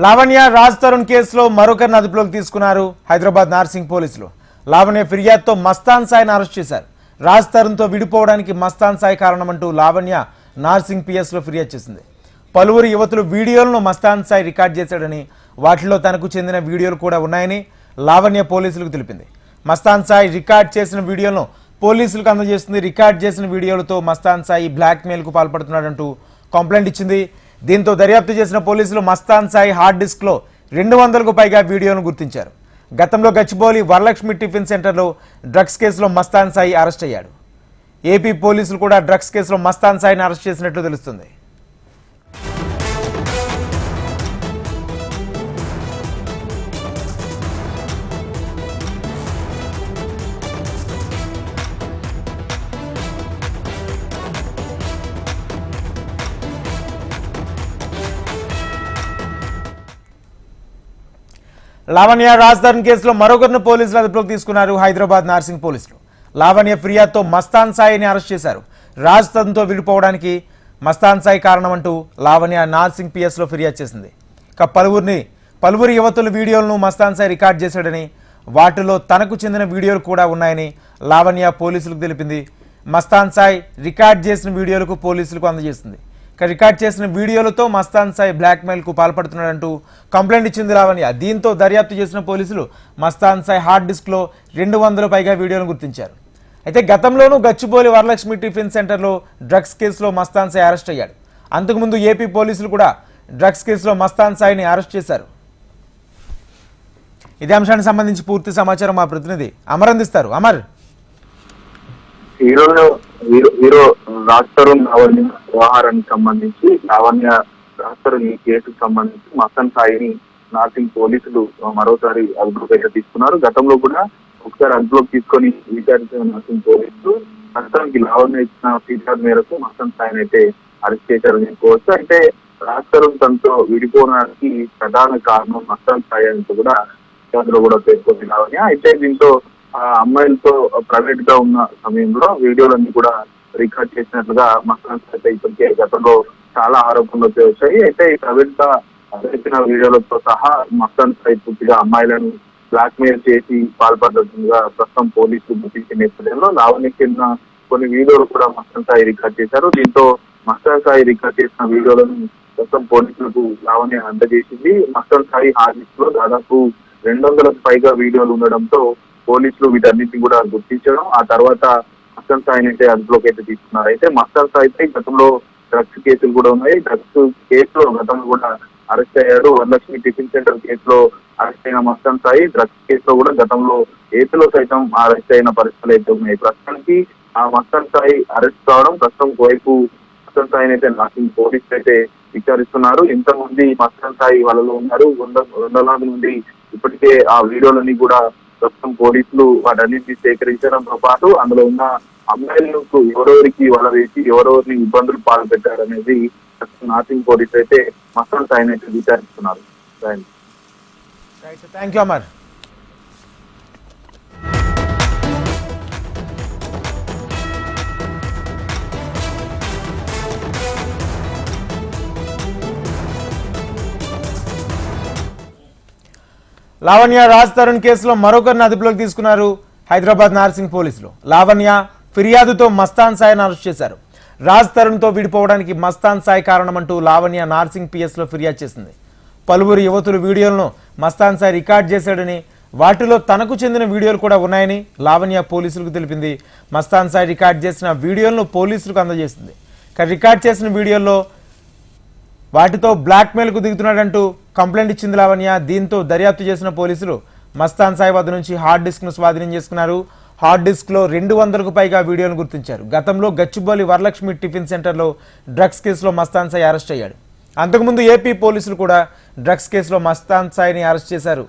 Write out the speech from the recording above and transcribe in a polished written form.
లావణ్య రాజ్ తరుణ్ కేసులో మరొకరిని అదుపులోకి తీసుకున్నారు హైదరాబాద్ నార్సింగ్ పోలీసులు. లావణ్య ఫిర్యాదుతో మస్తాన్ సాయిని అరెస్ట్ చేశారు. రాజ్ తరుణ్తో విడిపోవడానికి మస్తాన్ సాయి కారణమంటూ లావణ్య నార్సింగ్ పిఎస్లో ఫిర్యాదు చేసింది. పలువురు యువతులు వీడియోలను మస్తాన్ సాయి రికార్డ్ చేశాడని, వాటిలో తనకు చెందిన వీడియోలు కూడా ఉన్నాయని లావణ్య పోలీసులకు తెలిపింది. మస్తాన్ సాయి రికార్డ్ చేసిన వీడియోలను పోలీసులకు అందజేస్తుంది. రికార్డ్ చేసిన వీడియోలతో మస్తాన్ సాయి బ్లాక్మెయిల్కు పాల్పడుతున్నాడంటూ కంప్లైంట్ ఇచ్చింది. దీంతో దర్యాప్తు చేసిన పోలీసులు మస్తాన్ సాయి హార్డ్ డిస్క్లో 200కు పైగా వీడియోను గుర్తించారు. గతంలో గచ్చిబౌలి వరలక్ష్మి టిఫిన్ సెంటర్లో డ్రగ్స్ కేసులో మస్తాన్ సాయి అరెస్ట్ అయ్యాడు. ఏపీ పోలీసులు కూడా డ్రగ్స్ కేసులో మస్తాన్ సాయిని అరెస్ట్ చేసినట్లు తెలుస్తుంది. లావణ్య రాజ్ తరుణ్ కేసులో మరొకరిని పోలీసులు అదుపులోకి తీసుకున్నారు హైదరాబాద్ నార్సింగ్ పోలీసులు. లావణ్య ఫిర్యాదుతో మస్తాన్ సాయిని అరెస్ట్ చేశారు. రాజ్ తరుణ్తో విడిపోవడానికి మస్తాన్ సాయి కారణమంటూ లావణ్య నార్సింగ్ పిఎస్లో ఫిర్యాదు చేసింది. ఇక పలువురు యువతుల వీడియోలను మస్తాన్ సాయి రికార్డ్ చేశాడని, వాటిలో తనకు చెందిన వీడియోలు కూడా ఉన్నాయని లావణ్య పోలీసులకు తెలిపింది. మస్తాన్ సాయి రికార్డ్ చేసిన వీడియోలకు పోలీసులకు అందజేసింది. రికార్డ్ చేసిన వీడియోలతో మస్తాన్ సాయి బ్లాక్మెయిల్కు పాల్పడుతున్నాడంటూ కంప్లైంట్ ఇచ్చింది లావణ్య. దీంతో దర్యాప్తు చేసిన పోలీసులు మస్తాన్ సాయి హార్డ్ డిస్క్లో 200 పైగా వీడియోలను గుర్తించారు. అయితే గతంలోనూ గచ్చిబౌలి వరలక్ష్మి టిఫిన్ సెంటర్లో డ్రగ్స్ కేసులో మస్తాన్ సాయి అరెస్ట్ అయ్యాడు. అంతకుముందు ఏపీ పోలీసులు కూడా డ్రగ్స్ కేసులో మస్తాన్ సాయిని అరెస్ట్ చేశారు. ఇదే అంశానికి సంబంధించి పూర్తి సమాచారం మా ప్రతినిధి అమర్ అందిస్తారు. అమర్, హీరో రాజ్ తరుణ్ లావణ్య వ్యవహారానికి సంబంధించి రాజ్ తరుణ్ ఈ కేసుకు సంబంధించి మస్తాన్ సాయిని నార్సింగ్ పోలీసులు మరోసారి అదుపులోకి అయితే తీసుకున్నారు. గతంలో కూడా ఒకసారి అదుపులోకి తీసుకొని విచారించిన నార్సింగ్ పోలీసులు ప్రస్తుతానికి లావణ్య ఇచ్చిన ఫిర్యాదు మేరకు మస్తాన్ సాయిని అయితే అరెస్ట్ చేశారని చెప్పుకోవచ్చు. అయితే రాజ్ తరుణ్ తనతో విడిపోవడానికి ప్రధాన కారణం మస్తాన్ సాయి అంటూ కూడా విచారణలో కూడా పేర్కొంది లావణ్య. అయితే దీంతో ఆ అమ్మాయిలతో ప్రైవేట్ గా ఉన్న సమయంలో వీడియోలన్నీ కూడా రికార్డ్ చేసినట్లుగా మస్తాన్ సాయి ఇప్పటికే గతంలో చాలా ఆరోపణలు వచ్చాయి. అయితే ఈ ప్రైవేట్ గా వచ్చిన వీడియోలతో సహా మస్తాన్ సాయి పూర్తిగా అమ్మాయిలను బ్లాక్మెయిల్ చేసి పాల్పడుతుండగా ప్రస్తుతం పోలీసులు గుర్తించిన నేపథ్యంలో లావణ్యకి చెందిన కొన్ని వీడియోలు కూడా మస్తాన్ సాయి రికార్డ్ చేశారు. దీంతో మస్తాన్ సాయి రికార్డ్ చేసిన వీడియోలను ప్రస్తుతం పోలీసులకు లావణ్య అందజేసింది. మస్తాన్ సాయి హార్డ్ డిస్క్ లో దాదాపు 200కు పైగా వీడియోలు ఉండడంతో పోలీసులు వీటన్నిటిని కూడా గుర్తించడం, ఆ తర్వాత మస్తాన్ సాయిని అయితే అదుపులోకి అయితే తీసుకున్నారు. అయితే మస్తాన్ సాయిపై గతంలో డ్రగ్స్ కేసులు కూడా ఉన్నాయి. డ్రగ్స్ కేసులో గతంలో కూడా అరెస్ట్ అయ్యాడు. వరలక్ష్మి టిఫిన్ సెంటర్ కేసులో అరెస్ట్ అయిన మస్తాన్ సాయి డ్రగ్స్ కేసులో కూడా గతంలో ఏపీలో సైతం అరెస్ట్ అయిన పరిస్థితులు అయితే ఉన్నాయి. ప్రస్తుతానికి ఆ మస్తాన్ సాయి అరెస్ట్ కావడం ప్రస్తుతం వైపు మస్తాన్ సాయిని అయితే నార్సింగ్ పోలీసులు అయితే విచారిస్తున్నారు. ఎంతమంది మస్తాన్ సాయి వాళ్ళలో ఉన్నారు, 100 నుండి ఇప్పటికే ఆ వీడియోలన్నీ కూడా ప్రస్తుతం పోలీసులు వాటన్నింటినీ సేకరించడంతో పాటు అందులో ఉన్న అమ్మాయిలకు ఎవరెవరికి వల వేసి ఎవరెవరిని ఇబ్బందులు పాల్పెట్టారనేది నార్సింగ్ పోలీసు అయితే మస్తాన్ సాయిని అయితే విచారిస్తున్నారు. Thank you Amar. లావణ్య రాజ్ తరుణ్ కేసులో మరొకరిని అదుపులోకి తీసుకున్నారు హైదరాబాద్ నార్సింగ్ పోలీసులు. లావణ్య ఫిర్యాదుతో మస్తాన్ సాయిని అరెస్ట్ చేశారు. రాజ్ తరుణ్తో విడిపోవడానికి మస్తాన్ సాయి కారణమంటూ లావణ్య నార్సింగ్ పిఎస్లో ఫిర్యాదు చేసింది. పలువురు యువతులు వీడియోలను మస్తాన్ సాయి రికార్డ్ చేశాడని, వాటిలో తనకు చెందిన వీడియోలు కూడా ఉన్నాయని లావణ్య పోలీసులకు తెలిపింది. మస్తాన్ సాయి రికార్డ్ చేసిన వీడియోలను పోలీసులకు అందజేసింది. రికార్డ్ చేసిన వీడియోల్లో వాటితో బ్లాక్మెయిల్కు దిగుతున్నాడంటూ కంప్లైంట్ ఇచ్చింది లావణ్య. దీంతో దర్యాప్తు చేసిన పోలీసులు మస్తాన్ సాయి వద్ద నుంచి హార్డ్ డిస్క్ను స్వాధీనం చేసుకున్నారు. హార్డ్ డిస్క్లో 200కు పైగా వీడియోను గుర్తించారు. గతంలో గచ్చిబౌలి వరలక్ష్మి టిఫిన్ సెంటర్లో డ్రగ్స్ కేసులో మస్తాన్ సాయి అరెస్ట్ అయ్యాడు. అంతకుముందు ఏపీ పోలీసులు కూడా డ్రగ్స్ కేసులో మస్తాన్ సాయిని అరెస్ట్ చేశారు.